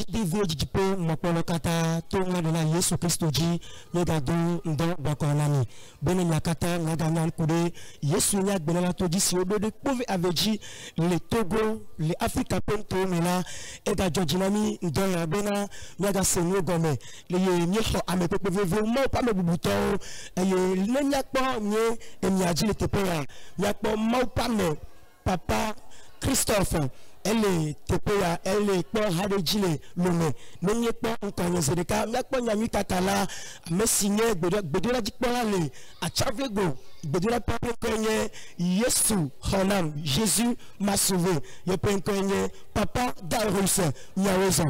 divu jipo mokolo kata to ngana Yesu Kristo ji nyega do ndo bakonani bene nyakata ngaga nyan kude Yesu nya gbela to ji si odo de pove aveji le Togo le Africa pento mena ega jojinami ndo ya bena nyaga senyo gome le ye nyeho ame pepe veve mo pa me bubuto ye nenya kpo nye emiaji le tepeya yakpo mo pa me papa Christophe elle tepeya elle kpo hadejile lome nenye kpo nkonye zedeka yakpo nyami kakala me signé gbedora jikpo le achavego gbedora papa konye Yesu honam Jésus m'a sauvé ye penkonye papa Darus nyaweza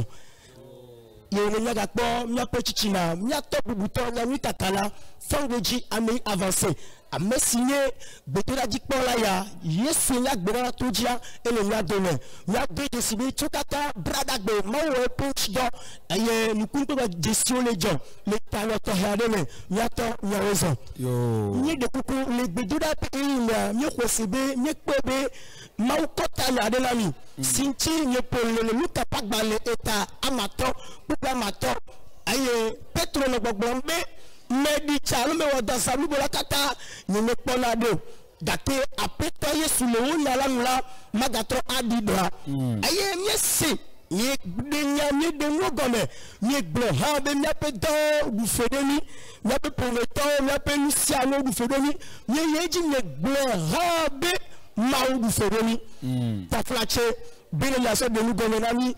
ye nyaga kpo nyapo chichina nyato bubuto nyami kakala fangoji ame avancé a me signé gbedora jikpo la ya Yesu nya gbedora tojia ele nya dole nya de sibi chokata brada gbe mawo punch do aye nukunto ba gestion le jo le talo to hademe nya to nyaweza yo ni de kuku le gbedora pe nya mi ko sibe mi pebe mawo kota ya de lami sinchi ni pole le luka pagba le eta amato pupa amato aye petro no gbogbo medi chalo me wada salu bola kata ni me ponado date apeta Yesu le wona la mla magatro adidra aye miesi ye denya ni de ngogome ni gble ha be mi apedo du fedeni mi ape prometo mi ape luciano du fedeni ye yeji ni gble ha be ma du fedeni ta flache bele la so de nous gome nami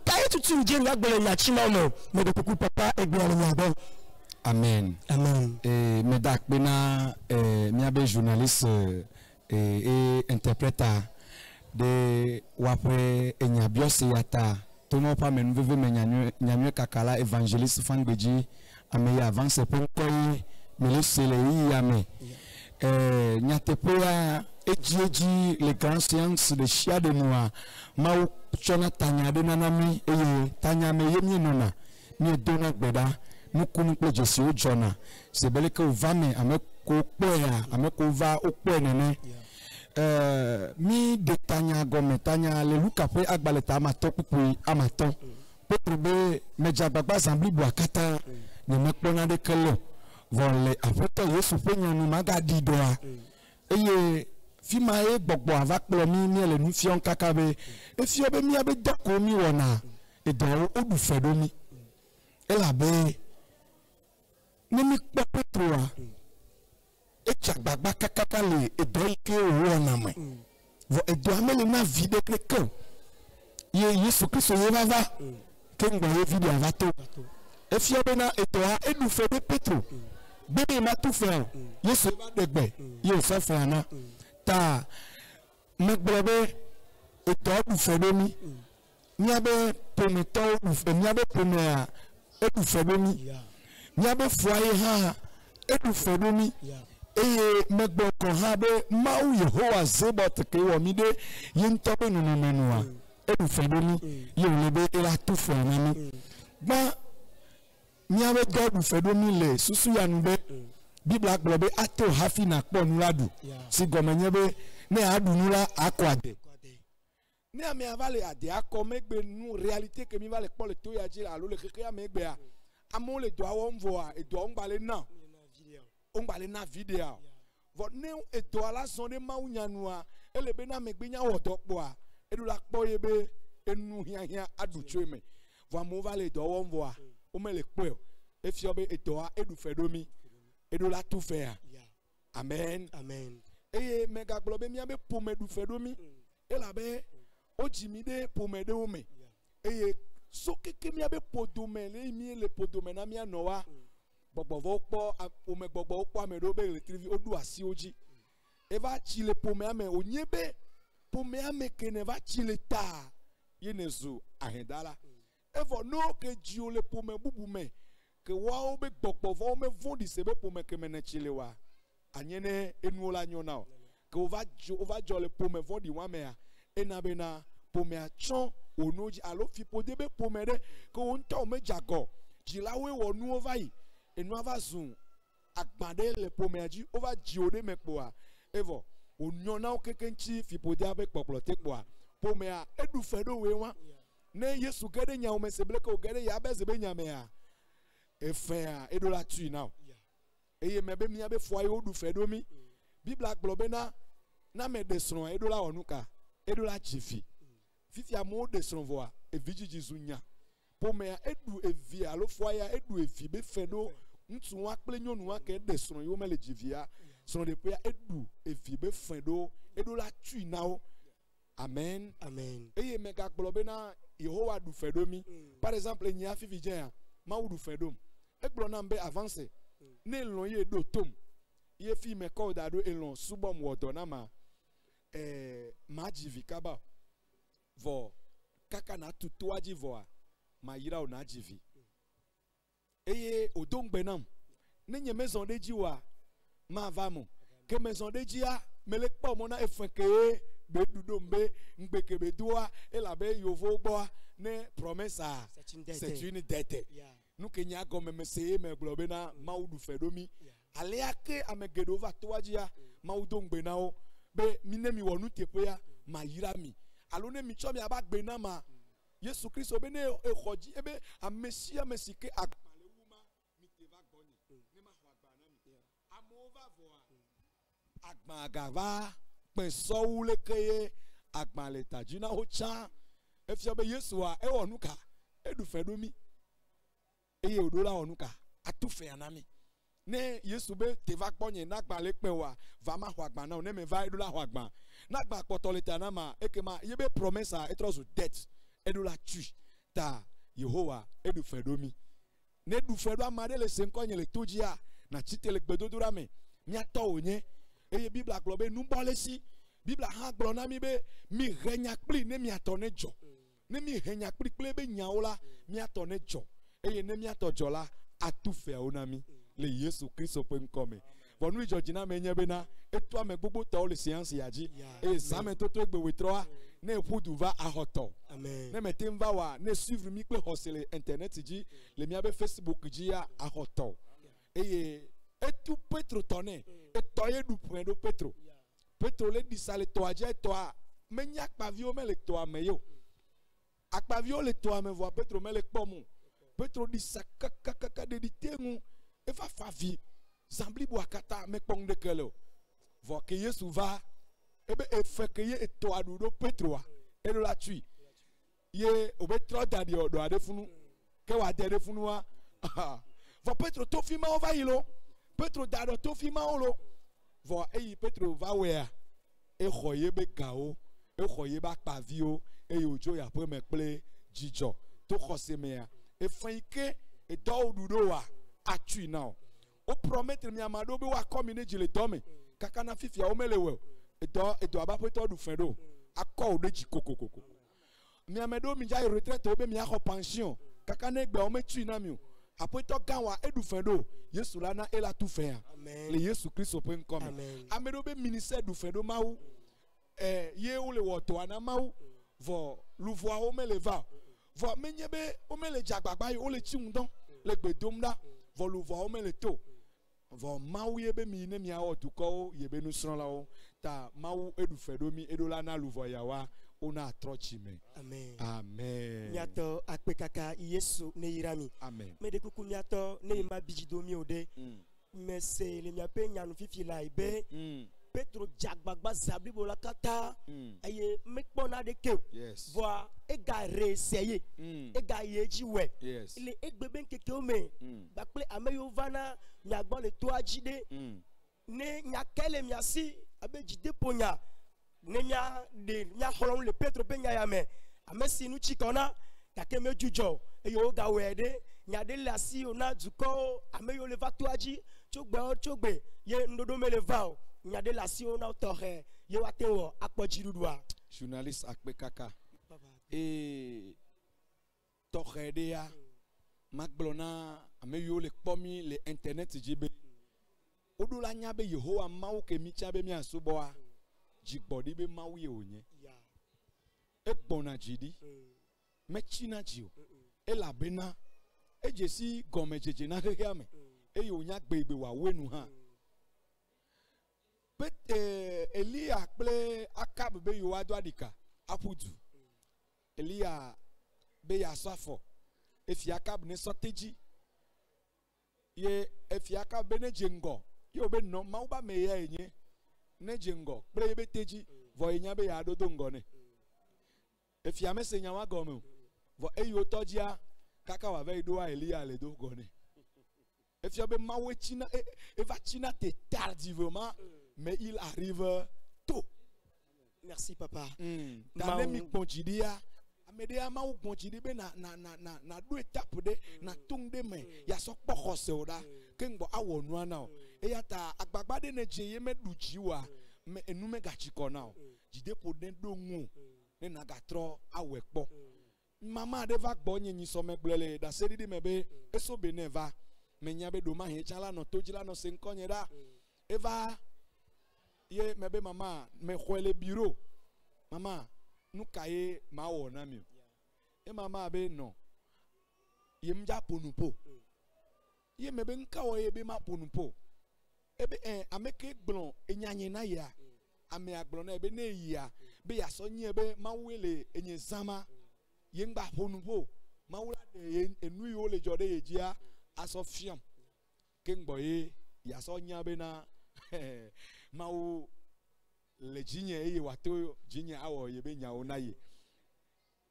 kai tutu je na gble na chimamo me de kuku papa e gbe ala nyabo. Amen. Amen. Et medak bena miabe journaliste et interprète de wapre enyabiose yata tomo pa men veve menyanyo kakala évangéliste fangbeji ame ya avance ponkoy melesele yame nyatepoa eji les grandes séances de chia de noa mau chona tanya de nanami eye tanya me yemi nona ni dona gbeda nukunu pe Jésus o jona c'est bel que va me ameko poya ameko va o po nene mi de tanya gome tanya le luka pe agbaleta amato pupu amato potrebe meja gbagba assembly boakata ne mekpona de kelo vole apoto Yesu pe nyanu magadi doa eye fima e gbogbo ava kplo mi ni ele nu fion kakabe e fio be mi abe doko mi wona e do o du fedo mi ela be nimi kpo Petroa echagbagba kakaka le edo ike owo na me vo edo amele na vide kreke ye Yesu Kristo ye bava ke ngba ye vide avato efio be na edo ha edu fe de Petro bebe ma tu fe Yesu ba degbe ye so fe ana ta megbrebe edo du fe de mi ni abe prometo du fe ni abe promea edu fe de mi nyabe foye ha edu fedomi eye megbo ko ha be mau Yehowa zebot ke wo mi de yinto be nunu menua edu fedomi ye lebe ela tu fo nani ba nyabe do fedomi le susu ya nbe bibla gbobe ato hafi na kpo nuladu si gomenye be ne adu nula akwade ne ame avale ade akomegbe nu réalité que mi vale kpo le to ya ji alo le keke amegbe a amon le doit on voit et doit on balé na vidéo votre né et doit la sonner maounya noa et le bena megbinya wotokpoa et la kpoyebe et nous hia adu cheme va mon valé doit on voit o me le kpo et fiobe et doit et du fedomi et de la tout faire amen Amen. et mega globe mi abe pour me du fedomi et la be o jimide pour me de ome et so keke mi abe podome le mi le podome na mi anoa gbogbo okpo ome gbogbo okpo amedo be le trivi odu asi oji eva chi le pome ame onyebe pome ame kene va chi le ta yenezu ahendala evo no ke ji o le pome bubu me ke wa o be gbogbo vo me vondi se be pome ke mene chi le wa anyene enu la nyona ke o va jo le pome vondi wa me a enabe na pome a chon onoji alo fipo debe pomere ko onto me jago jilawe wonu ovai enu ava zun agbade le pomeji ova jiode mekpoa evo onyona okekenchi fipo de abe poplo tekpoa pomea edu fedo we wa ne Yesu gede nya o me seble ko gede ya be zebe nya me a efea edola tu now eye me be mia be fo ayo du fedo mi Bible aglobe na me desron edola onuka edola jifi fifi amo desron voa eviji jizunya po me edu evi alo fo ya edu evi be fedo ntu wa kple nyonu wa ke desron yo me le jivia son de pe edu evi be fedo edola tu now. Amen. Amen. Eye me aglobe na Yehowa du fedo mi par exemple nya fifi jen ma du fedo eglo na mbe avance ne lon ye do tom ye fi me ko da do elon subom wodo na ma jivi kaba vo kaka na tutu aji vo ma yira o na jivi eye odongbe nam ne nye maison de jiwa ma vamo ke maison de jia mele po mo na efenke be dudo mbe ngbeke be doa elabe yovo gbo ne promesse c'est une dette nous kenya gomme me seye me globe na maudu fedomi ale ake amegedo va toajia maudo ngbe na o be minemi wonu tepo ya ma yirami alo ne mi chomi abagbe na ma Yesu Kristo be ne ehoji ebe amesia mesike akpale wuma mi te va gboni ne ma ho agba na mi amova voa agba agava pe so wule keye agba le tajina ho cha efia be Yesu a e wonuka edu fedomi eye odola onuka atufe anami ne Yesu be te va kponye na gba le pe wa va ma ho agba na ne me va edola ho agba na gba potoleta na ma ekema yebe promesse etrozo debt edola tu ta Yehowa edu fedomi ne du fedo amade le senkonye le tojia na chitele gbedodura me mi ato onye eye Bible aglobe nu bolesi Bible ha glo na mi be mi renya kpli ne mi ato ne jo ne mi renya kpli kple be nyaola mi ato ne jo eye ne mi ato jola atufe onami le Yesu Kristo pe nkome bonu ijojina me nyebe na etu ame gbogbo to le science yaji e same toto egbe wetroa ne puduva ahoto Amen. ne metemva wa ne suivre mi pe hosele internet ji le mi abe Facebook ji ya ahoto eye etu Petro tone etoye du prendo Petro le disale to aje to a menya akpavio me le to ameyo akpavio le to ame vo Petro me le kpomu Petro di sakakaka de ditenu e va favi zambli bo akata me kpong de kelo vo ke Yesu va ebe e fe ke ye to adudo Petro a e do la tui ye obetro dadi odo adefunu ke wa de funu wa vo Petro to fi ma ova yilo Petro dado to fi ma olo vo eyi Petro va wea e khoye be gao e khoye ba pavio e ojo ya pe me ple jijo to khose me ya e fanike e do dudo wa atui now o promettre mi amado be wa komine jile tome kaka na fifia o melewe e do aba Petro du fedo akọ o de jikokokoko mi amado mi ja retraite o be mi akọ pension kaka na egbe o me tui na mi o apoito ganwa edu fedo Yesu lana ela tu fe le Yesu Kristo pe nkome amedo be ministère du fedo mawu ye o le woto ana mawu vo luvoa o me le va vo menye be o me le jagbagba o le chiundon le gbedomda vo luvoa o me le to vo mawu ye be mi ne mi awo duko ye be nu sron la o ta mawu edu fedo mi edola na luvoa yawa ona atrochi me. Amen. Amen. Miato akpekaka Yesu ne yirami. Amen. Me de kuku miato ne ma bijido mi ode. Me se le miape nyanu fifi la ibe. Petro jagbagba zabli bola kata. Aye mekpona de ke. Yes. Voa ega reseye. Ega yeji we. Yes. Ile egbeben keke ome. Bakple ameyo vana nyagba le to ajide. Ne nyakele miasi abe jide ponya. Nenya de nya holon le Petro pe nya ya me amesi nu chikona kake me jujo e yo ga wede nya de la si ona duko ameyo le vatuaji chogbe ye ndodo me le va nya de la si ona tohe ye watewo apoji dudua journaliste akpe kaka e tohe de ya magblona ameyo le kpomi le internet jibe odula nya be Yehowa mawo ke mi cha be mi asoboa jigbodi be mawie onye e gbona jidi me china jio e labena e jesi gome jeje na keke ame e yonya gbegbe wa wenu ha pet Elia kple Akab be yo ado adika apudu Elia be ya safo efiaka ne soteji ye efiaka be ne jengo yo be no ma uba me ya enye ne jengo bre be teji vo enya be ya dodo ngone efiame se nya wa gomo vo eyo tojia kaka wa ve do Elia le do gone efiabe ma we china e va china te tardivement mais il arrive tôt. Merci papa. Dans les mi-ponchidia, amédéa ma ou ponchidi be na deux étapes de na tung de me ya sok poko seoda kengbo awo nuana e ya ta agbagba de ne jeye me duchiwa me enu me gachikona jide po den do nwu ne na gatro awekpo mama de va gbo nyi so me gbele da seri di me be eso be ne va me nya be do ma he chala no tojila no se nkonyera eva ye mebe mama me khwele bureau mama nu kaye ma wona mi e mama be no ye mja ponupo ye mebe nka wo ye be ma ponupo ebe ameke gbon enyanye na ya ame agbon na ebe na ya be ya so nye be ma wele enye zama ye ngba ponupo ma wula de enu yo le jode ye jia aso fiam ke ngbo ye ya so nya be na mau le jinye e wato jinye awo ye be nya ona ye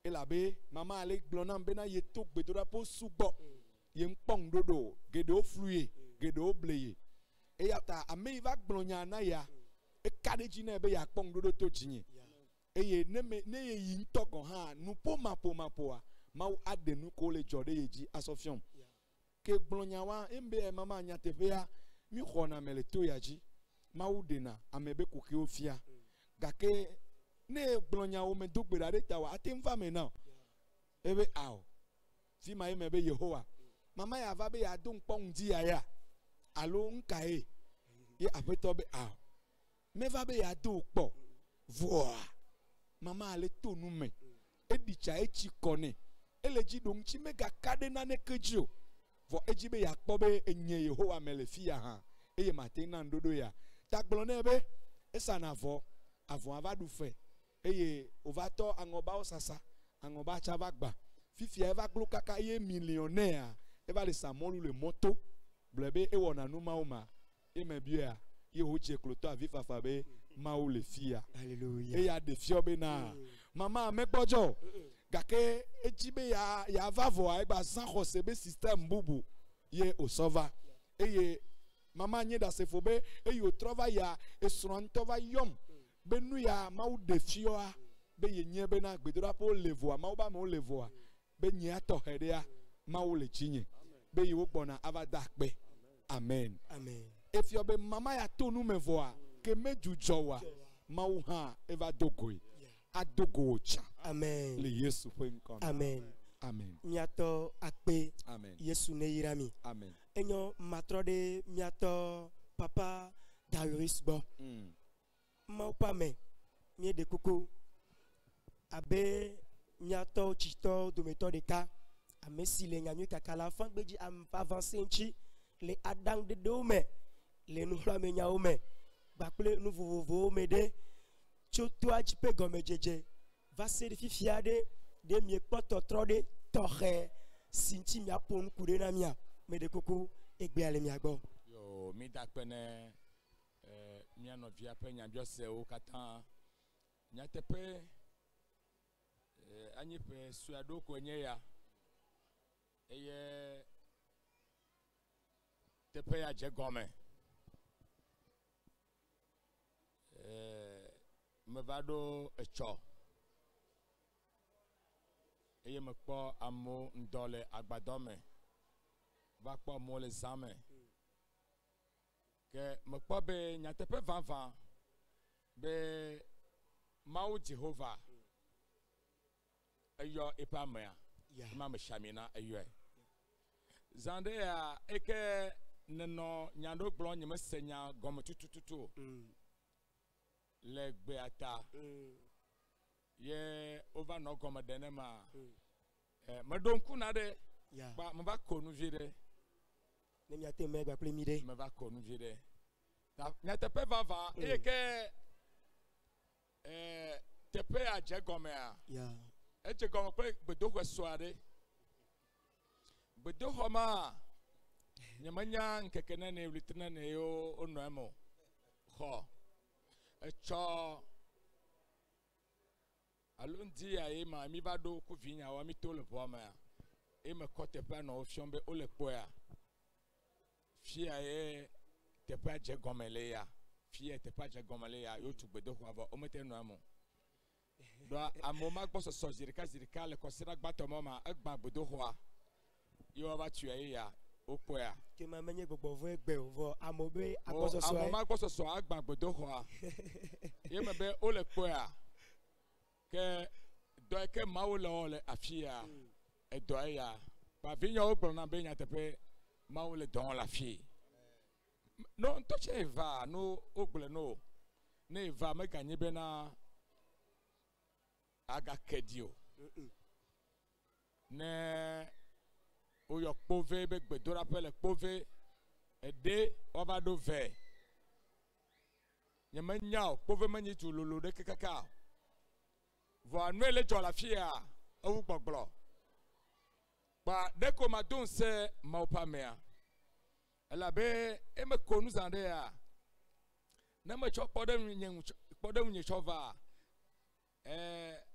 elabe mama ale glonam be na ye to gbedora po sugbo ye npong dodo gedo fluye gedo bleye e yata ame va gblonya na ya e kade jine be ya pong dodo to jinye e ye ne ye yin togon ha nu po mapo a mau ade nu ko le jode ye ji asofion ke gblonya wa embe mama nya tepe ya mi khona mele to ya ji maudena amebe kuki ofia gake ne gblonya o me dogbera de tawa atimfa me now ebe aw fi ma emebe Yehowa mama ya va be ya don pong di ya alo nkae ye apeto be aw me va be ya do po voa mama ale to nu me edicha echi kone eleji don chi mega kade na ne kejo vo eji be ya kpo be enye Yehowa mele fi ya ha eye matena ndodo ya tagbonne be esana avo ava du fe eye ovato angoba osasa angoba chava gba fifi eva glo kaka ye millionnaire eva le samolu le moto blebe e wona no mauma e mebia ye hoche kloto avifa fabe maou le fia Alléluia e ya de fiobe na mama mekbojo gake ejibe ya vavo a egba san khosebe system bubu ye osova eye mama nye da se fobe e yo trova ya esron tova yom benu ya mau defioa be ye nye be na gbedora po levoa mau ba mo levoa be nye ato hedea mau le chinye be ye wo gbona avada pe amen amen efio be mama ya tonu mevoa ke mejujowa mau ha eva dogoi adogocha amen le Yesu fenkon amen amen miato akpe amen Yesu ne yirami amen enyo matrode miato papa Darius bo mau pame mie de koko abe miato chito dometo de ka amesi le nyanyu kakala fan gbeji am avancer nchi le adang de dome le nu la me nyao me bakle nu vovovo me de choto ajipe gome jeje va se de fifiade de mie poto trode toxe sinti mia pon kude na mia me de koko egbe ale mia gbo yo mi da pene mia no via pe nya jose o katan nya tepe anyi pe suado ko nye ya eye tepe ya je gome me vado echo eye me kpo amo ndole agbadome va kpo mo le zame ke me kpo be nyatepe vanvan be Mau Jehovah eyo epamea ma me shamina eyo zande ya eke neno nyando gblon nyeme senya gome tutututu le gbe ata ye over no gome denema me donku na de ba me va konu vide ne miate me gba plemide me va konu vide ta nyatepe vava eke tepe a je gome a eche comme pe bedo soirée bedo homa nyamanya nkekene ne ulitna ne yo onoemo ho echo alundi ya ema mi bado ku vinya wa mi to le poma ya e me kote pa no fiombe o le poya fia e te pa je gomele ya fia te pa je gomele ya yo tu bedo ho aba o mete no amo do amoma gbo so zirika le kosira gbato mama agba bedo ho yo ba tu ya o poya ke ma menye gbogbo vo egbe vo amobe agboso so amoma gbo so agba bedo ho ye me be o le poya ke do ke maule ole afia e do ya ba vinya o gbona be nya tepe maule don la fie no to che va no ogle no ne va me ganye be na aga kedio ne o yo pove be gbedora pele pove e de oba do ve nyama nyao pove manyi tu lolo de kaka vo anwele jo la fia o gbogblo ba de ko ma don se ma opa mea ela be e me konu zande ya na me cho podem nyi chova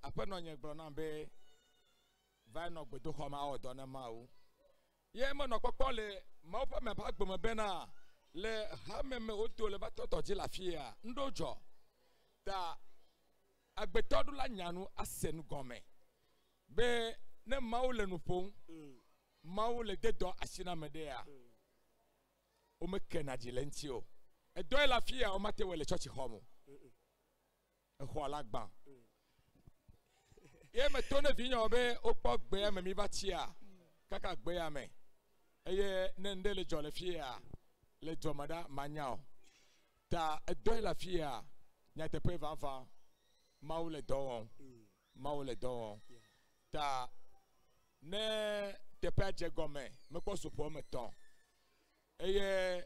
apeno nye gblo na be vai no gbedo ho ma odo na ma o ye mo no popo le ma opa me ba gbomo be na le ha me o to le ba toto ji la fia ndojo ta agbetodu la nyanu asenu gome be ne maule nu pon maule de do asina medea o me kenaji lentio e do la fia o mate wele church home e ho alagba ye me to ne vinyo be o po gbe me mi batia kaka gbe ya me eye ne ndele jo le fia le jomada manyao ta e do la fia nya te pe vanfa maule do ta ne te pe je gome me ko supo me ton eye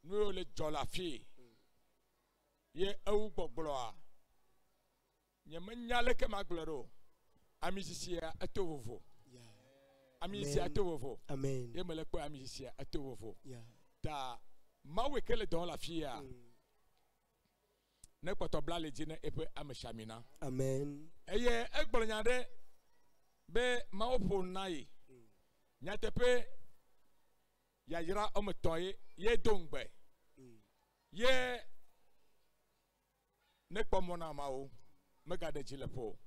nu le jola fi ye ewu gbogblo a nye manyale ke maglero amisisia atovovo amisia atovovo amen ye mele ko amisia atovovo yeah ta mawe ke le don la fi a ne poto bla le jine epe ameshamina amen eye egbolo nyade be maopo nai nyatepe ya yira omotoye ye dongbe ye ne pomona mawo mega de jilepo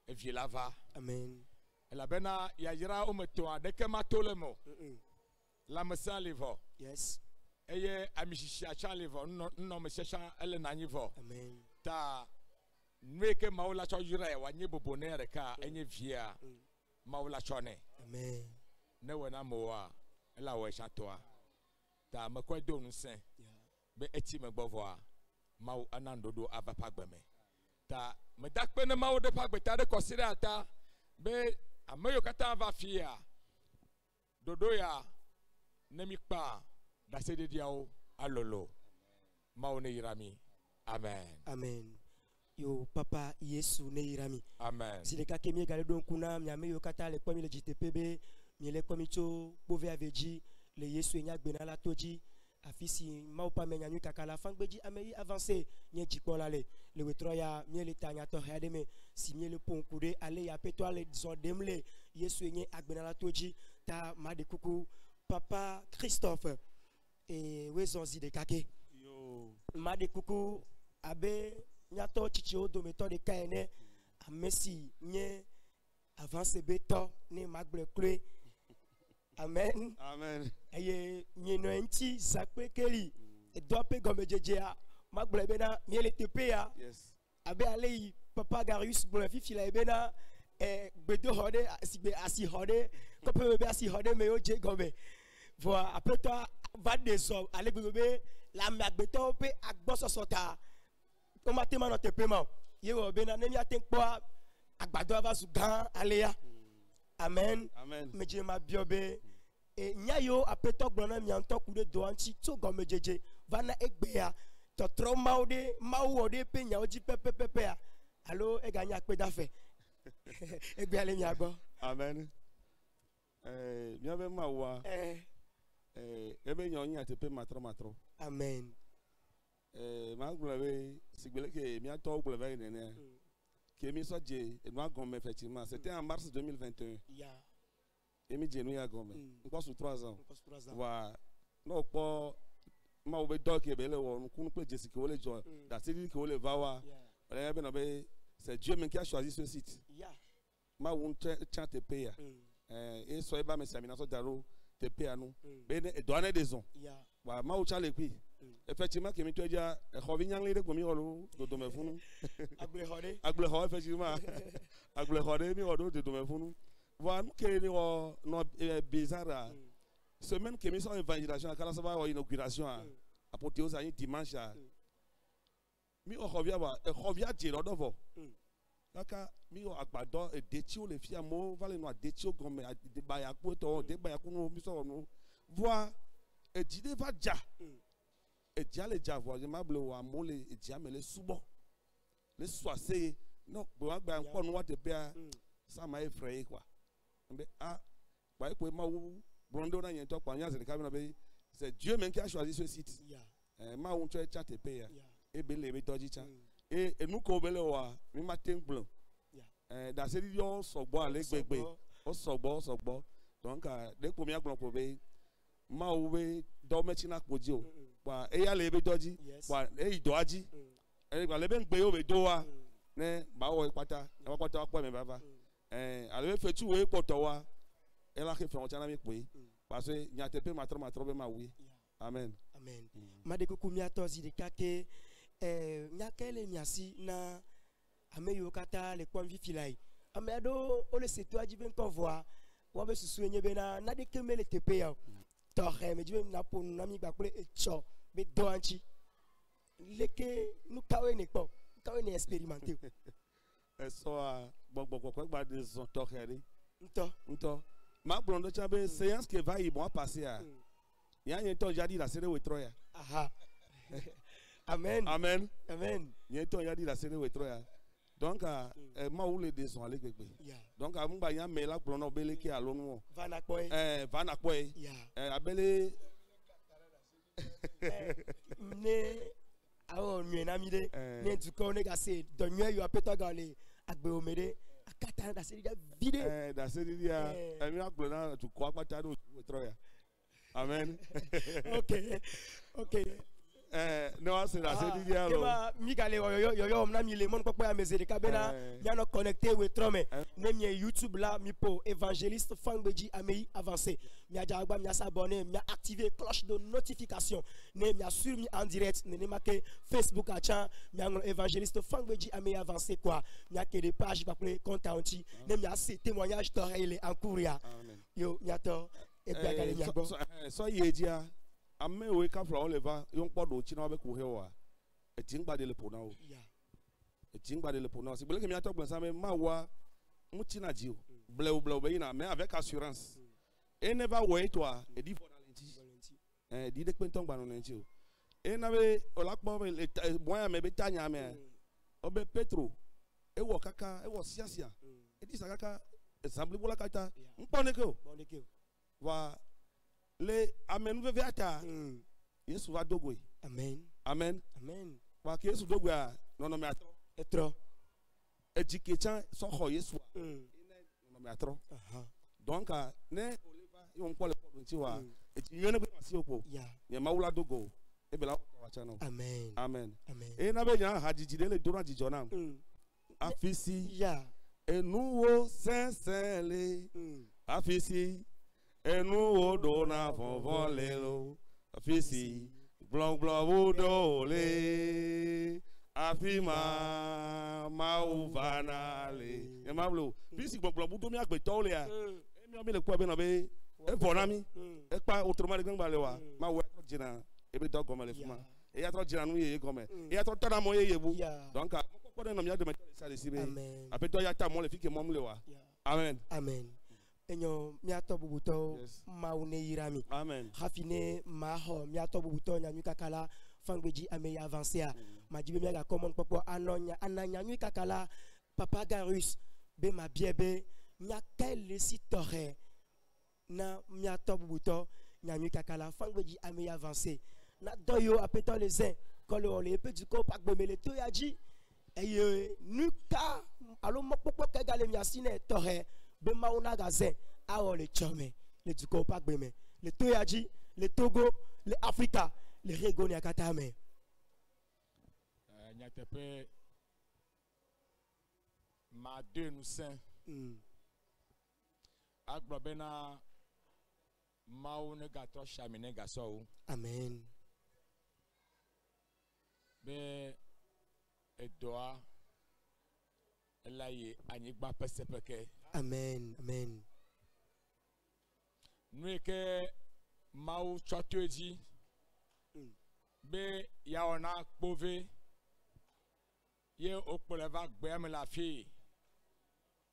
e vilava amen la bena ya yira omoto de ke matolemo la mesalivo yes eye amishisha chalivo no mesha ele nanyivo amen ta nweke maula cho yira wa nye bobonere ka enye via maula chone amen ne wona moa ela we chatoa ta makwedo nse be eti megbovoa mau anandodo abapagbeme ta medakpe ne mau de pagbeta de kosire ata be ameyo kata va fia dodo ya ne mikpa da sede diao alolo mau ne irami amen amen yo papa yesu ne irami amen si le kakemi gale don kuna miame yo kata le kwami le jtpb mi le kwami cho pove aveji le yesu nya gbena la toji afisi ma opa menya nyu kakala fangbeji ameyi avancer nye jikpo la le wetro ya mi le tanya to hade me si mi le ponkude ale ya peto ale zodemle yesu nye agbena la toji ta ma de kuku papa Christophe et wezonzi de kake yo ma de kuku abe nyato chichi odo meto de kaene amesi nye avance beto ne magble kle amen Amen. eye nyeno enti zakpe keli dope gomejeje a magble bena miele tepe ya Yes. abe alei papa Garius bon fifi la bena gbedo hode asi hode ko pe asi hode me o je gome voilà après toi va des hommes aller bebe la magbeto pe agboso sota ko matema no tepe ma ye wo bena nemi atenpo agbado ava su gan aleya amen Amen. meje ma biobe e nyayo apeto gbona mi anto kude do anchi to go mejeje vana egbe ya to tro maude pe nya oji pepe a allo e ganya pe dafe Et bien les miago. Amen. Bien ben ma wa. Ebe nyonyi atepe matro. Amen. Ma glave sigbele ke mi ato glave nene. Ke mi so je e no agom effectivement, c'était en mars 2021. Yeah. Et mi je no ya gom. Encore sur 3 ans. Encore 3 ans. Wa no po ma obe dok e bele wo kunu pe jesi ke wole jo. Da sidi ke wole va wa. Ebe no be c'est Dieu même qui a choisi ce site. Yeah. Ma won chante pe ya. Et so e ba me samina so daro te pe anu. Be ne do ane des on. Yeah. Wa ma o chale pi. Effectivement, que mi tu dia e xovi nyang le ko mi olo do me funu. Agble ho effectivement. Agble ho de mi odo do me funu. Wa ke ni o no bizarre. Semaine que mi so évangélisation à kala ça va inauguration apothéose à dimanche. Mi o xovia ba e xovia je lo do vo. Kaka mi o agbado e de ti o le fi amo vale no de ti o gon me de ba ya ku to de ba ya ku no mi so no. Voi e jide va ja. Et dia le javo je mable wa mo le e dia me le subo le soise no bo agba nko no wa te bia ça m'a effrayé quoi mbe ba e ko ma wu brondo na yen to kwa nya se ka bi no be c'est Dieu même qui a choisi ce site ma won to e cha te pe ya e be le be doji cha e nu ko be le wa mi ma templo da se di yo sogbo ale gbegbe o sogbo donc de ko mi agbon ko be ma wo be do me china poji o wa eya le be doji wa e idoaji e gba le be npe o be do wa ne ba wo pata e wa pata wa po me baba ale be fetu we poto wa e la ke fe won chana mi pe parce que nya te pe matro be ma wi amen ma de ko mi atozi de kake nya kele mi asi na ameyo kata le kwa vifi lai amedo o le seto aji ben ko voa wa be susu enye be na de kemele tepe ya torre me dieu na po na mi gba pe echo be do anchi leke nu kawe ne po kawe ne expérimenter so gbogbo gba de son torre ri nto ma blondo cha be séance que va y bon passer à ya yen to jadi la sere we troya aha amen yen to jadi la sere we troya donc ma ou le de son ale gbegbe donc a mba yan me la blondo be le ki alonu va na po abele ne awo mi na mi de ne tu ko ne ga se do nwe yo apeto ga le agbe omere akata da se dia vide da se dia mi agbo na tu ko apata do troya amen okay no ase da se dia lo kema mi gale yo na mi le mon popo ya mezere ka bena ya no connecté with trome ne mi YouTube là mi po évangéliste Fangbeji Amei avancé mi a jagba mi a s'abonner mi a activer cloche de notification ne mi a sur mi en direct ne marqué Facebook a chan mi a évangéliste Fangbeji Amei avancé quoi mi a que des pages pa pour compte anti ne mi a ces témoignages d'oreille en courir yo mi a to et puis gale mi a bon so yedia ame we ka flo le va yon podo chi na be ku he wa etingba de le pona o etingba de le pona si bele ke mi ato gban sa me ma wa muti na ji o ble be na me avec assurance e never wait toi e di for na di de penton gba no na ji o e na be olakpo me boya me be tanya me obe petro e wo kaka e wo siasia e di sakaka example bola kata mpone ke o wa le amen ve viata Yesu va dogo amen wa ke Yesu dogo a no me atro etro ejikecha so ho Yesu no me atro donc ne oliva yon ko le ko nti wa etinwe be masi opo ye mawula dogo e be la wa chano amen e na be nya hajiji le dora jijona afisi enuwo sensele afisi enu odo na fonfon lelo afisi blong odo le afima mauvana le e mablo fisi blong odo mi agbeto le a e mi o mi le ku be na be e bona mi e pa autrement le gba le wa ma we jina e be dogo me le fuma e ya tro jina nu ye gome e ya tro tana mo ye yebu donc mo ko de na mi ade me sa le sibe apeto ya ta mo le fike mo le wa amen enyo miato bubuto maune yirami hafine maho miato bubuto nyanyu kakala Fangbeji Amei avancé a majibe miaga commande popo anonya ananya nyu kakala papa Garus be ma biebe nya kele si tore na mia tobuto nya mi kakala fangbeji ame avancer na doyo apeto les uns kolo le pe du ko pa gbemele to yaji eye nuka alo mokpokpo kegale mia sine tore be ma una gazin a le chome le du ko pa gbeme le to yaji le Togo le Africa le Regoni akatame nyatepe ma de nous saint agbobena mawo ne gato shamine gaso amen be edoa elaye anyigba pesepeke amen amen nueke mawo chotoji be yaona kpove ye okpoleva gbeme la fi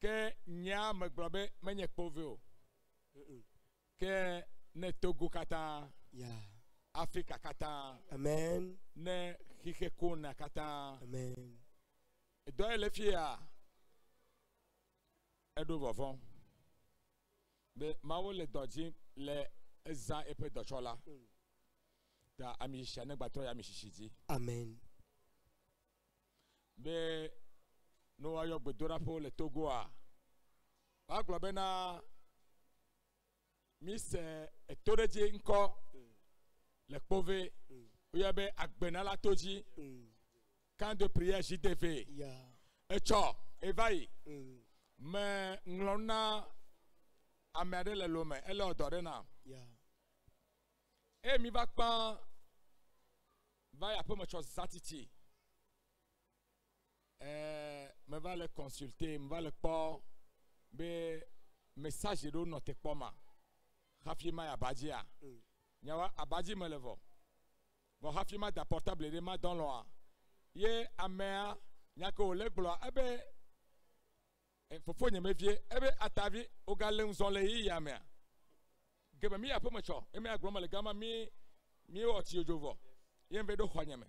ke nya meglobe menye kpove o ke ne Togo kata Afrika kata amen ne hikekuna kata amen do ele fia edo vovon be mawo le doji le eza epe dochola da amisha ne gbato ya mishishiji amen be no ayo gbedora po le Togo a aglobe na mise etoreje nko le pove oyabe agbena la toji quand de prière JDV echo evai me nglona amade le lome ele odore na e mi va pa va ya peu me chose zatiti me va le consulter me va le pas be message de note pas ma hafima ya badia nyawa abaji me levo bo hafima da portable de ma dans loa ye amea nyako le glo ebe fofo nyame vie ebe atavi ogale nzole yi ya mea gebe mi ya peu me cho e me agroma le gama mi oti ojovo ye mbe do hwanyame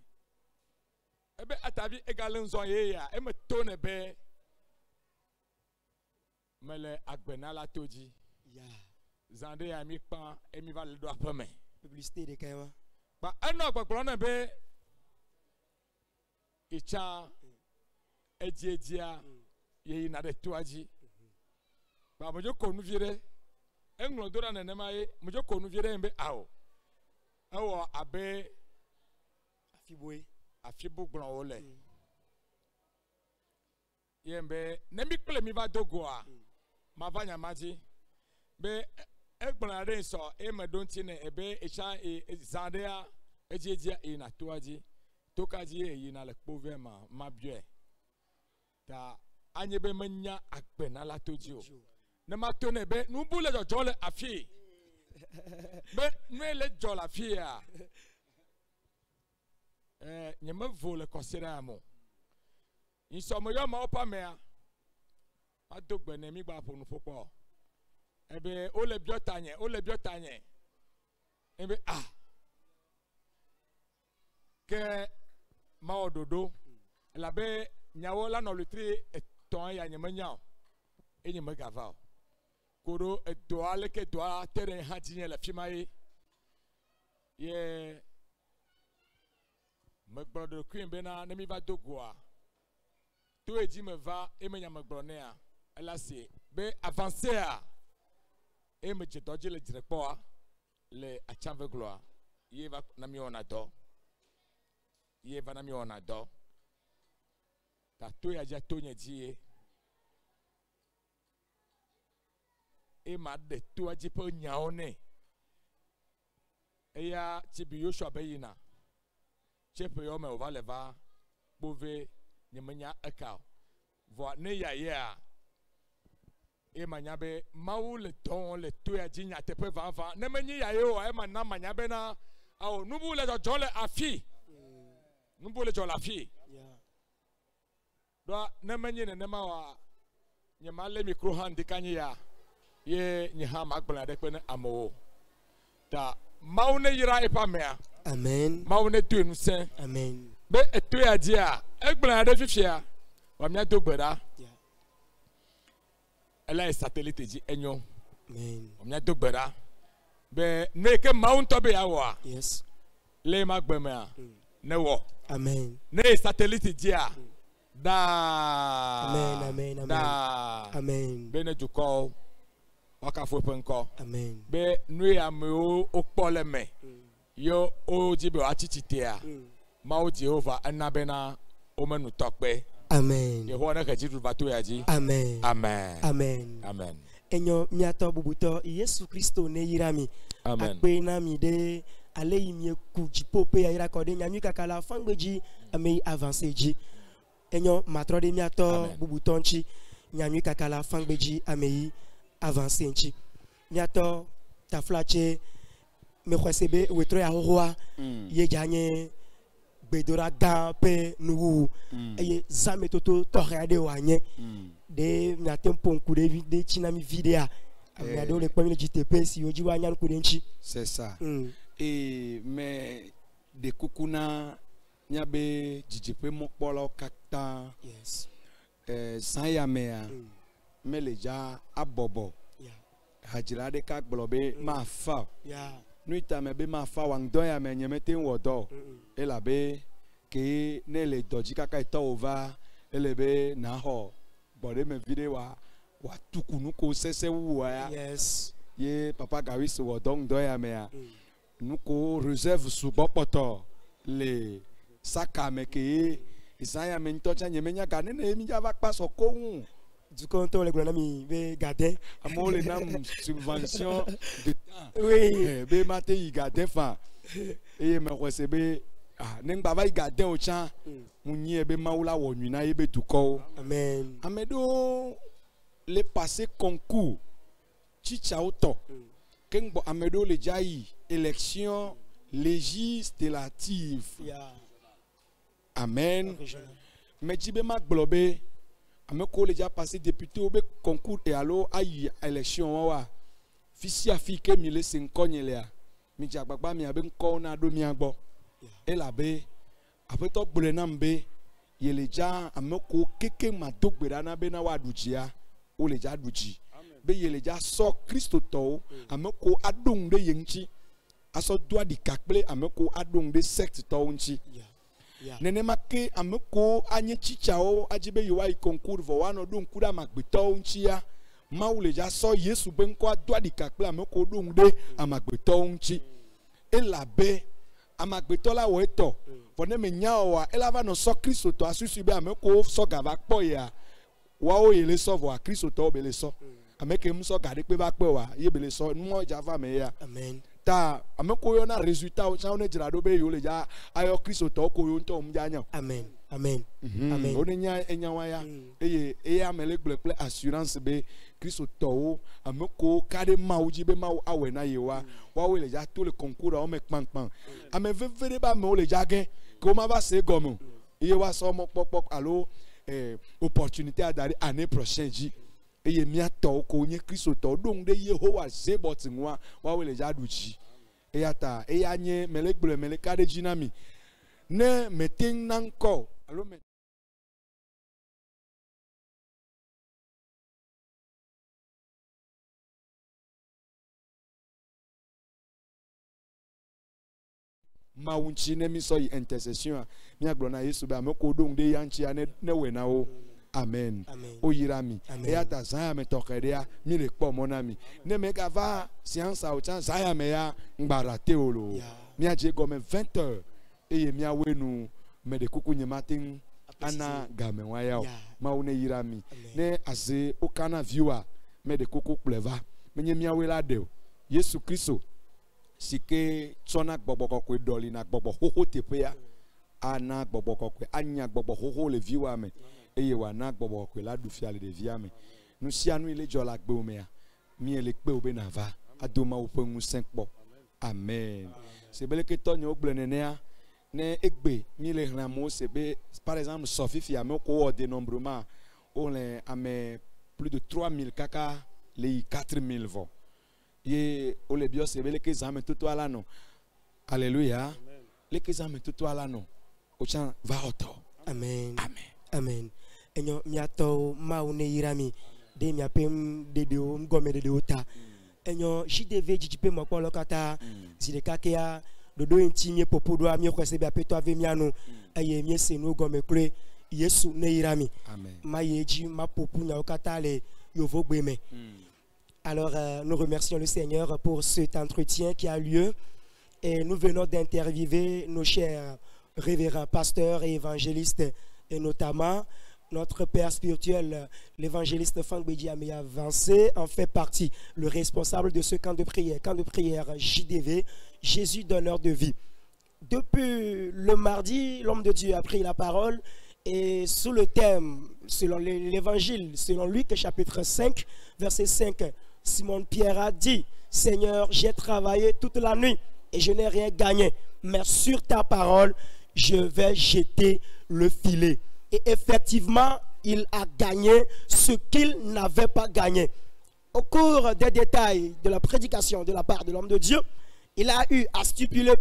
ebe atavi egale nzon ye ya e me tone be mele agbena la toji zande ya mi pa e mi va le do apame publicité de kaiwa ba eno gbagbo na be icha ejejia ye na de toaji ba mojo konu viere englo dora na nemaye mojo konu viere mbe awo awo abe afibo gbon ole ye mbe nemi kle mi va dogoa ma vanya maji be egbona re so e medonti ne ebe echa zandea ejejia e na toaji tokaji e na le pove ma bie ta anyebe menya agbena la toji o ne ma to ne be nu bule jo le afi be nu le jo la fi a nyeme vo le considérer mo insomo yo ma opa mea adogbe ne mi gba ponu popo ebe o le biotanye ebe ke ma ododo la be nyawo la no letri eton ya nyeme nya enyeme gava kodo edoa le ke doa tere hatinye la fimaye ye me gbɔdɔ queen bena ne mi va dogoa to eji me va e me nya me gbɔne a ela se be avancer a e me je dodge le directeur le achanve gloire ye va na mi ona do ye va na mi ona do ta to ya ja to nya ji e ma de to aji po nya one e ya chibi Yoshua beyina chepe yo me ova leva bove nyemenya eka vo ne ya ya e manya be mawu le don le to ya jinya tepe vanva ne menyi ya yo e manna manya be na awo nubu le jo le afi nubu le jo la fi do ne menyi ne ma wa nyema le micro hand kanyi ya ye nyiha magbala de pe ne amowo ta mawu ne yira e pa mea amen mawu ne tu enu sen amen be etu ya dia egbla de fifia wa mia dogbera elle est satellite dit enyo Amen. on y a deux bera be ne ke mount be awa Yes. le magbema ne wo Amen. ne satellite dit a da Amen, amen, amen. da Amen. be ne duko waka fo penko Amen. be nu ya me o pole me yo o jibe wa chichite a ma o Jehovah anabena o menu tokpe Amen. Yehowa na ka jiru bato ya ji Amen. amen Amen. amen Enyo miato bubuto Yesu Kristo ne yirami. amen Akpe na mi de ale yimie ku jipo pe ya ira kode nyami kakala fangbeji ame avancer ji. Enyo matro de miato Amen. bubuto nchi nyami kakala fangbeji ame avancer nchi. Miato taflache me khwesebe wetro ya roa ye janye bedora ga pe nuwu eye zame toto toreade wanye de miatem ponku de chinami vidéa amiado le premier JTP si oji wanya nkudenchi. C'est ça. Et mais de kukuna nyabe jijipe mokpolo kata Yes. san yamea meleja abobo Yeah. hajira de ka gblobe ma fa Yeah. nuita me be ma fa wangdo ya me nyemete wodo elabe ke ne le doji kaka ito ova elebe na ho bode me vide wa tukunu ko sese wu ya Yes. ye papa gawis wodo ndo ya me ya nuko reserve su bopoto le saka me ke isaya me ntocha nyemenya gane na emi java paso kohun Du compte le gronami be gade. amo le nam subvention de temps Oui. be mate yi gade fa e me kwese be nengba ba yi gade o chan munyi e be mawula wo nyuna e be duko Amen. amedo le passé concours chicha auto kengbo amedo le jayi élection législative Yeah. amen mais jibe ma globe ameko le ja passé député obe concours et allo ayi élection wa fisi afike mi le senkonye le a mi jagbagba mi abe nko na do mi agbo e la be apeto gbole na mbe ye le ja ameko keke ma dogbera na be na wa dujia o le ja duji be ye le ja so Kristo to ameko adung de yenchi aso doa di kakple ameko adung de secte to nchi Yeah. Yeah. nene make ameko anye chichao ajibe yiwa i concours vo wano don kuda magbito nchia maule ja so Yesu benko adwa di kakple ameko don de amagbito nchi elabe amagbito la wo eto vone me nyao wa elava no so Kristo to asusu be ameko so gava kpo ya wa o yele so vo Kristo to be le so ameke mso gade pe ba pe wa ye be le so nmo java me ya Amen. ta ameko yo na resultat o cha one jira do be yo le ja ayo Kristo to ko yo nto mja nya Amen. Amen. Amen. o nya enyawa ya eye e amele gble assurance be Kristo to o ameko kade ma uji be ma awe na yewa wa we le ja to le concours o me kpankpan ame vevere ba me o le ja gen ko ma ba se gomo iye wa so mo pokpok alo opportunité adari année prochaine ji eye mi ato ko nye Kristo to don de Yehowa se botinwa wa we le ja duji eyata eyanye melegbele melekade jinami ne meting nanko alo me maunchi ne mi so intercession mi agbona Yesu ba me ko don de yanchi ne we na o amen Amen. o yirami Amen. eyata zaya me tokeria mi le po monami ne me ka va science a o chan zaya me ya ngbara teolo Yeah. mi aje go me 20h eye mi awenu me de kuku nyematin ana game wa ya Yeah. ma one yirami Amen. ne aze o kana viewer me de kuku pleva me nye mi awela de Yesu Kristo sike tsona gbogbo ko doli na gbogbo hoho tepe ya ana gbogbo ko anya gbogbo hoho le viewer me eye wa na gbogbo ko la du fiale de via me nu sia nu ile jola gbe o me ya mi ele pe obe na va adoma o pe ngun senpo amen se bele ke to ni o gble nenea ne egbe mi le ran mo se be par exemple Sophie a me ko o dénombrement on le ame plus de 3000 kaka le 4000 vo ye o le bio se bele ke zame tutu ala no alléluia le ke zame tutu ala no o chan va auto Amen. amen Amen. Enyo miato maune yirami de mi apem de o ngome de ota enyo JDV jipe mo ko lokata zileka kea dodo intimie popo do ami ko se be apeto ave miano aye mi senu gome kure Yesu ne irami ma yeji ma popo nya okata le yovo gbeme. Alors nous remercions le Seigneur pour cet entretien qui a lieu et nous venons d'interviewer nos chers révérends pasteurs et évangélistes et notamment notre père spirituel, l'évangéliste Fangbedi Ameya Avancé, en fait partie, le responsable de ce camp de prière JDV, Jésus donneur de vie. Depuis le mardi, l'homme de Dieu a pris la parole et sous le thème, selon l'évangile, selon Luc chapitre 5, verset 5, Simon Pierre a dit, Seigneur, j'ai travaillé toute la nuit et je n'ai rien gagné, mais sur ta parole, je vais jeter le filet. Et effectivement, il a gagné ce qu'il n'avait pas gagné. Au cours des détails de la prédication de la part de l'homme de Dieu, il a eu à stipuler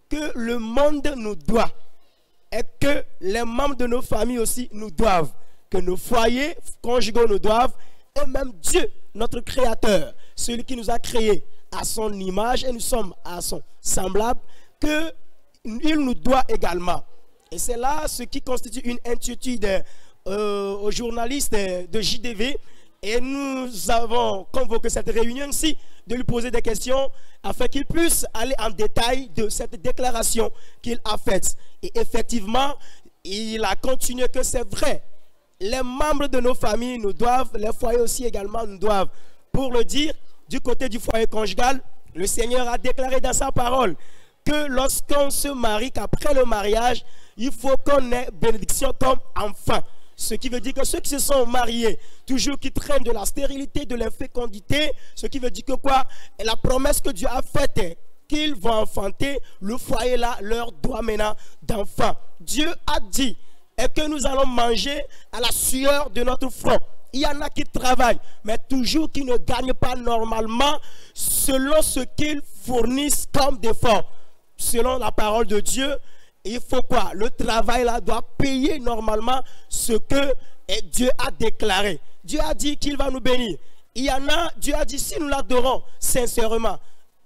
que le monde nous doit et que les membres de nos familles aussi nous doivent, que nos foyers conjugaux nous doivent, et même Dieu, notre Créateur, celui qui nous a créés à son image et nous sommes à son semblable, qu'il nous doit également. Et c'est là ce qui constitue une inquiétude aux journalistes de JDV. Et nous avons convoqué cette réunion-ci de lui poser des questions afin qu'il puisse aller en détail de cette déclaration qu'il a faite. Et effectivement, il a continué que c'est vrai. Les membres de nos familles nous doivent, les foyers aussi également nous doivent. Pour le dire, du côté du foyer conjugal, le Seigneur a déclaré dans sa parole que lorsqu'on se marie, qu'après le mariage, il faut qu'on ait bénédiction comme enfant. Ce qui veut dire que ceux qui se sont mariés, toujours qui traînent de la stérilité, de l'infécondité, ce qui veut dire que quoi? Et la promesse que Dieu a faite, qu'ils vont enfanter, le foyer là leur doit maintenant d'enfant. Dieu a dit et que nous allons manger à la sueur de notre front. Il y en a qui travaillent, mais toujours qui ne gagnent pas normalement selon ce qu'ils fournissent comme d'efforts. Selon la parole de Dieu, il faut quoi? Le travail là doit payer normalement ce que Dieu a déclaré. Dieu a dit qu'il va nous bénir. Il y en a, Dieu a dit si nous l'adorons sincèrement,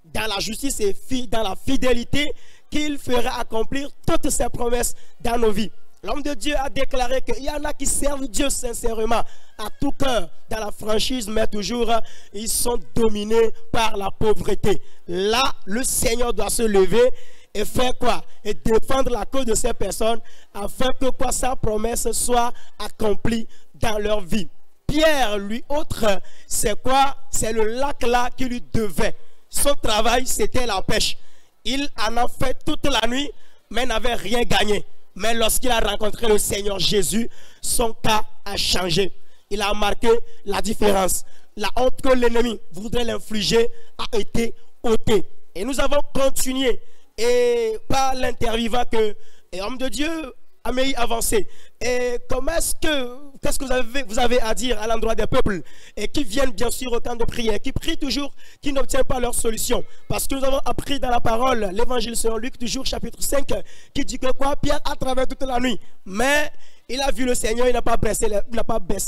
dans la justice et dans la fidélité, qu'il fera accomplir toutes ses promesses dans nos vies. L'homme de Dieu a déclaré qu'il y en a qui servent Dieu sincèrement, à tout cœur, dans la franchise, mais toujours ils sont dominés par la pauvreté. Là, le Seigneur doit se lever et faire quoi? Et défendre la cause de ces personnes afin que quoi, sa promesse soit accomplie dans leur vie. Pierre, lui autre, c'est quoi? C'est le lac là qui lui devait. Son travail, c'était la pêche. Il en a fait toute la nuit, mais n'avait rien gagné. Mais lorsqu'il a rencontré le Seigneur Jésus, son cas a changé. Il a marqué la différence. La honte que l'ennemi voudrait l'infliger a été ôtée. Et nous avons continué. Et par l'interviewant que l'homme de Dieu a mis avancé. Et comment est-ce que, qu'est-ce que vous avez à dire à l'endroit des peuples et qui viennent bien sûr au temps de prière, qui prient toujours, qui n'obtiennent pas leur solution? Parce que nous avons appris dans la parole, l'évangile selon Luc, toujours chapitre 5, qui dit que quoi? Pierre a travaillé toute la nuit, mais il a vu le Seigneur, il n'a pas baissé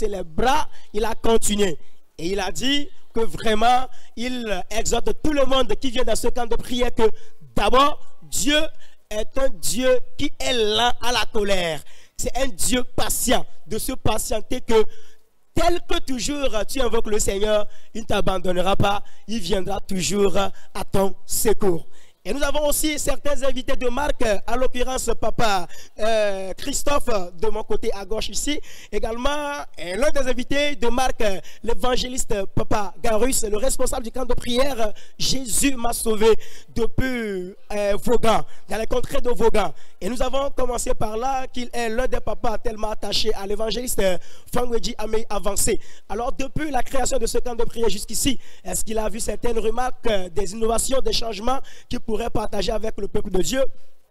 les bras, il a continué. Et il a dit que vraiment, il exhorte tout le monde qui vient dans ce camp de prière que d'abord, Dieu est un Dieu qui est lent à la colère. C'est un Dieu patient, de se patienter que tel que toujours tu invoques le Seigneur, il ne t'abandonnera pas, il viendra toujours à ton secours. Et nous avons aussi certains invités de marque, à l'occurrence papa Christophe de mon côté à gauche ici. Également l'un des invités de marque, l'évangéliste papa Garus, le responsable du camp de prière Jésus m'a sauvé depuis Vaughan, dans les contrées de Vaughan. Et nous avons commencé par là qu'il est l'un des papas tellement attachés à l'évangéliste Fangbedi Ameya Avancé. Alors depuis la création de ce camp de prière jusqu'ici, est-ce qu'il a vu certaines remarques, des innovations, des changements qui pourrait partager avec le peuple de Dieu?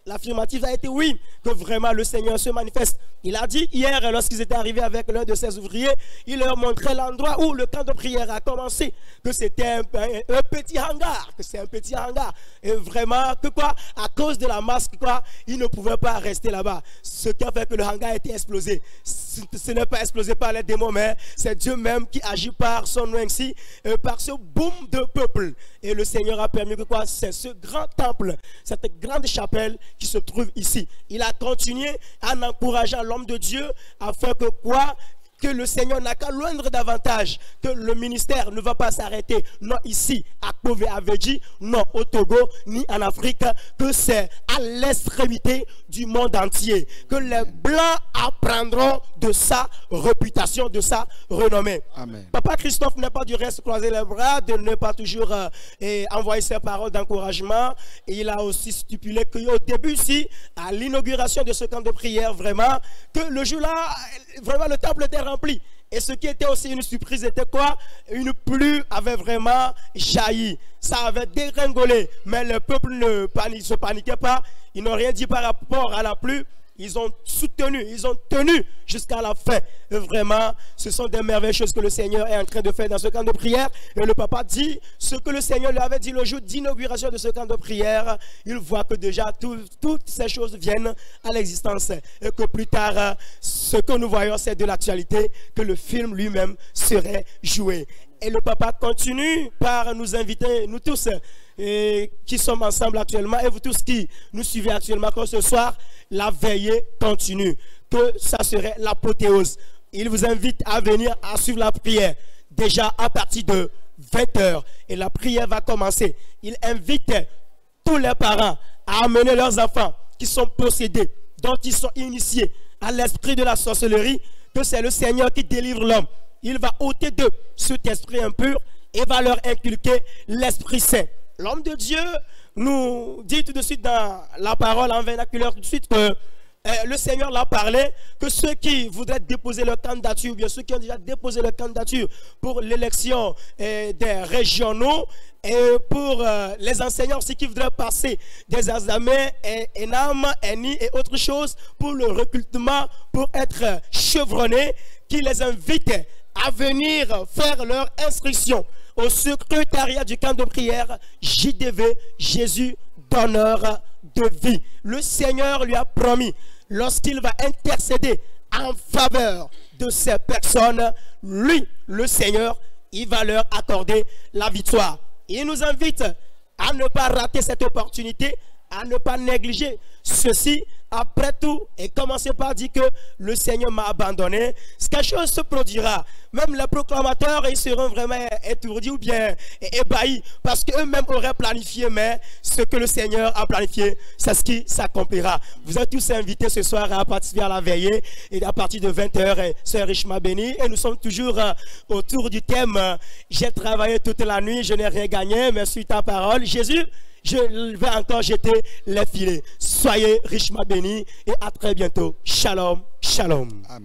l'affirmative a été oui, que vraiment le Seigneur se manifeste. Il a dit hier, lorsqu'ils étaient arrivés avec l'un de ses ouvriers, il leur montrait l'endroit où le camp de prière a commencé, que c'était un petit hangar, que c'est un petit hangar. Et vraiment, que quoi, à cause de la masse, quoi, ils ne pouvaient pas rester là-bas. Ce qui a fait que le hangar a été explosé. Ce n'est pas explosé par les démons, mais c'est Dieu même qui agit par son nom ainsi, par ce boom de peuple. Et le Seigneur a permis que quoi, c'est ce grand temple, cette grande chapelle qui se trouve ici. Il a continué en encourageant l'homme de Dieu afin que quoi, que le Seigneur n'a qu'à loindre davantage, que le ministère ne va pas s'arrêter, non ici, à Kpové Aveji, non au Togo, ni en Afrique, que c'est à l'extrémité du monde entier, que les Blancs apprendront de sa réputation, de sa renommée. Amen. Papa Christophe n'est pas du reste croiser les bras, de ne pas toujours envoyer ses paroles d'encouragement. Il a aussi stipulé qu'au début, si, à l'inauguration de ce camp de prière, vraiment, que le jour-là, vraiment le temple était rempli. Et ce qui était aussi une surprise était quoi? Une pluie avait vraiment jailli. Ça avait dégringolé. Mais le peuple ne se paniquait pas. Ils n'ont rien dit par rapport à la pluie. Ils ont soutenu, ils ont tenu jusqu'à la fin. Et vraiment, ce sont des merveilleuses choses que le Seigneur est en train de faire dans ce camp de prière. Et le papa dit ce que le Seigneur lui avait dit le jour d'inauguration de ce camp de prière. Il voit que déjà toutes ces choses viennent à l'existence. Et que plus tard, ce que nous voyons, c'est de l'actualité, que le film lui-même serait joué. Et le papa continue par nous inviter, nous tous qui sommes ensemble actuellement, et vous tous qui nous suivez actuellement, que ce soir, la veillée continue, que ça serait l'apothéose. Il vous invite à venir à suivre la prière, déjà à partir de 20h, et la prière va commencer. Il invite tous les parents à amener leurs enfants qui sont possédés, dont ils sont initiés à l'esprit de la sorcellerie, que c'est le Seigneur qui délivre l'homme. Il va ôter d'eux cet esprit impur et va leur inculquer l'Esprit Saint. L'homme de Dieu nous dit tout de suite dans la parole en vernaculaire tout de suite que le Seigneur l'a parlé, que ceux qui voudraient déposer leur candidature, ou bien ceux qui ont déjà déposé leur candidature pour l'élection des régionaux, et pour les enseignants aussi qui voudraient passer des examens, ENAM, ENI et autres choses, pour le recrutement, pour être chevronnés, qui les invite à venir faire leur inscription au secrétariat du camp de prière JDV, Jésus donneur de vie. Le Seigneur lui a promis, lorsqu'il va intercéder en faveur de ces personnes, lui, le Seigneur, il va leur accorder la victoire. Il nous invite à ne pas rater cette opportunité, à ne pas négliger ceci. Après tout, et commencez par dire que le Seigneur m'a abandonné, quelque chose se produira. Même les proclamateurs, ils seront vraiment étourdis ou bien ébahis, parce qu'eux-mêmes auraient planifié, mais ce que le Seigneur a planifié, c'est ce qui s'accomplira. Vous êtes tous invités ce soir à participer à la veillée, et à partir de 20h, Sœur Richma béni, et nous sommes toujours autour du thème « J'ai travaillé toute la nuit, je n'ai rien gagné, mais suis ta parole, Jésus ». Je vais encore jeter les filets. Soyez richement bénis et à très bientôt. Shalom, shalom. Amen.